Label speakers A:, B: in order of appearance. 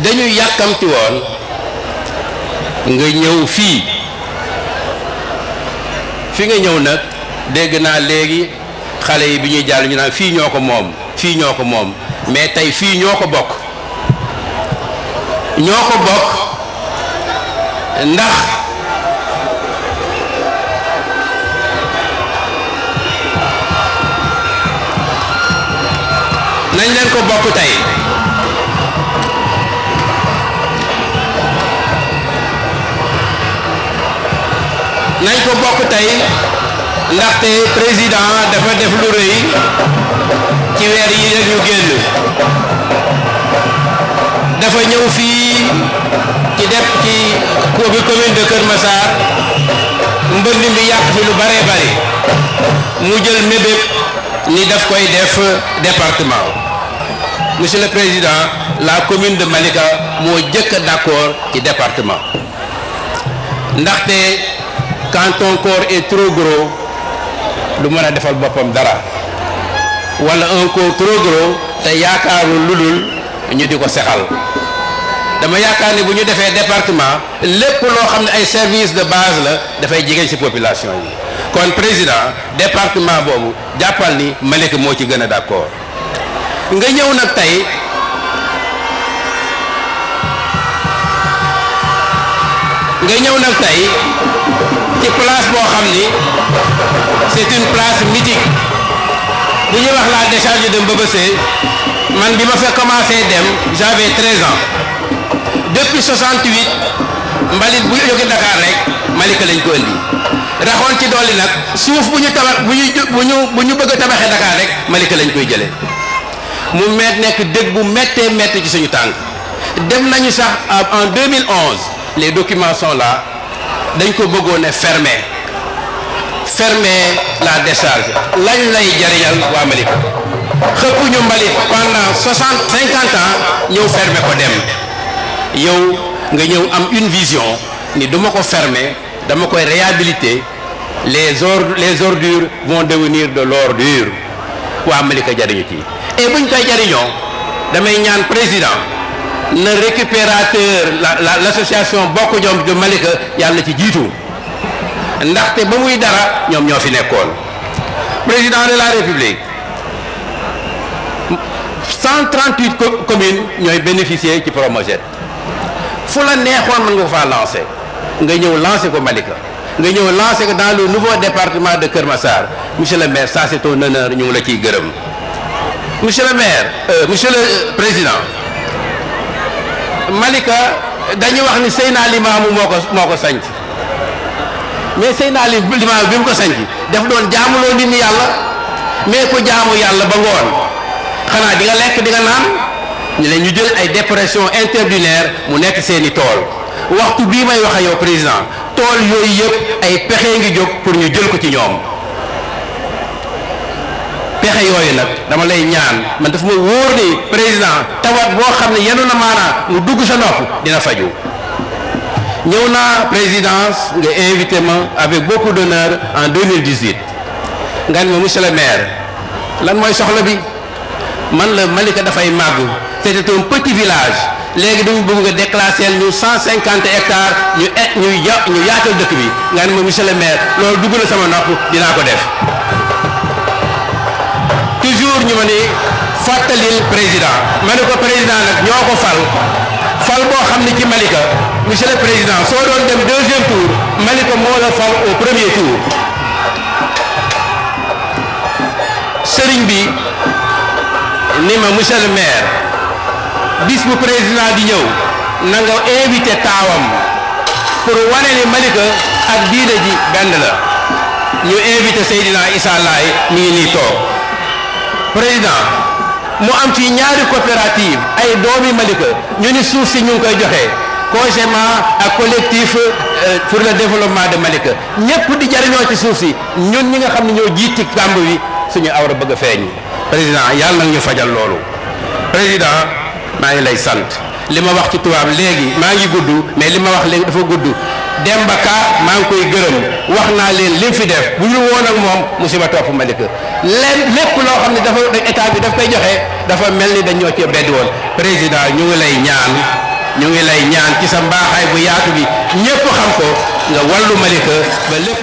A: dañu yàkkamti woon nga ñëw fii fi nga ñëw nag dégg naa léegi xale yi bi ñuy jàll ñu naan fii ñoo ko moom fii ñoo ko moom mais tey fii ñoo ko bokk ndax nañ leen ko bokk tey nañ ko bokk tey ndaxte président dafa def lu rëy ci weer yi rek ñu génn dafa ñëw fii ci commune de Kër Massar mbënd mi yàq fi lu bare bari mu jël mébét ni daf koy def département. Monsieur le Président, la commune de Malika moo jëkk d'accord ci département ndaxte quand ton corps est trop gros du mën a defal boppam dara wala un corps trop gros te yaakaarul lulul ñu di ko sexal dama yaakaar ni bu ñu defee département lépp loo xam ne ay services de base la dafay jege ci population yi kon président département boobu jàppal ni Malika moo ci gën a d'accord nga ñëw nag tey ci place boo xam ni c'est une place mythique bu ñuy wax la décharge de Mbebessé man bi ma fa commencé dem j'avais 13 ans depuis 68 mbalit bu jóge Dakar rek Malika lañ ko indi raxoon ci dolli nag suuf bu ñu tabax bu ñu bëgg a tabaxee Dakar rek Malika lañ koy jëlee mu nekk dëgg bu méttee métti ci suñu tànk dem nañu sax en 2011 les documents sont là dañ ko bëggoon a fermer la décharge lañ lay jariñal waa Malika xëpp ñu mbalit pendant 50 ans ñëw fermer ko dem yow nga ñëw am une vision ni duma ko fermer dama koy réhabiliter les ordures vont devenir de l'ordure waa Malika jariñu ci et buñ koy jariñoo damay ñaan président na récupérateur l'association Bokk Jom de Malika yàlla ci jiitu ndaxte ba muy dara ñoom ñoo fi nekkoon président de la République 138 communes ñooy bénéficier ci Promoged fu la neexoon mën nga ko faa lancer nga ñëw lancer ko Malika nga ñëw lancer ko dans le nouveau département de Kër Massar monsieur le maire ça c'est un honneur ñu ngi la ciy gërëm monsieur le maire monsieur le président Malika dañu wax ni Seydina Limaamu moo ko sanc mais Seydina Limaamu bi mu ko sanc daf doon jaamuloo nit ñi yàlla mais ko jaamu yàlla ba ngoon xanaa di nga lekk di nga naan ñu leen ñu jël ay dépression interdunaire mu nekk seeni tool waxtu bii may wax ak yow président tool yooyu yëpp ay pexe ngi jóg pour ñu jël ko ci ñoom pexe yooyu nag dama lay ñaan man dafa ma wóor ni président tawat boo xam ne yenu na maanaa mu dugg sa nopp dina faju ñëw naa présidence nga invité ma avec beaucoup d'honneur en 2018 nga ne ma monsieur le maire lan mooy soxla bi man la Malika dafay màgg c'était un petit village léegi dañu bëgg nga déclasser ñu 150 hectares ñu yaatal dëkk bi nga ne ma monsieur le maire loolu dugg na sama nopp dinaa ko def toujours ñu ma ni fàttalil président ma ne ko président nag ñoo ko fal boo xam ne ci Malika monsieur le président soo doon dem deuxième tour Malika moo la fal au premier tour sëriñ bi ni ma monsieur le maire bis bu président di ñëw na nga invité taawam pour wane ni Malika ak diine ji benn la ñu invité Seydina Issa Laye mi ngi nii toog président mu am ci ñaari coopérative ay doomi Malika ñu ni suuf si ñu ngi koy joxe COGEMA ak collectif pour le développement de Malika ñëpp di jariñoo ci suuf si ñun ñi nga xam ne ñoo jiit ci kàmb wi suñu awra bëgg a feeñ président yàlla nag ñu fajal loolu président maa ngi lay sant li ma wax ci tubaab léegi maa ngi gudd mais li ma wax léegi dafa gudd Demba Ka maa ngi koy gërëm wax naa leen li fi def bu ñu woon ak moom musiba topp Malika lépp loo xam ne dafa état bi daf koy joxe dafa mel ni dañ ñoo cee bedd woon président ñu ngi lay ñaan ñu ngi lay ñaan ci sa mbaaxaay bu yaatu bi ñépp xam ko nga wallu Malika ba lépp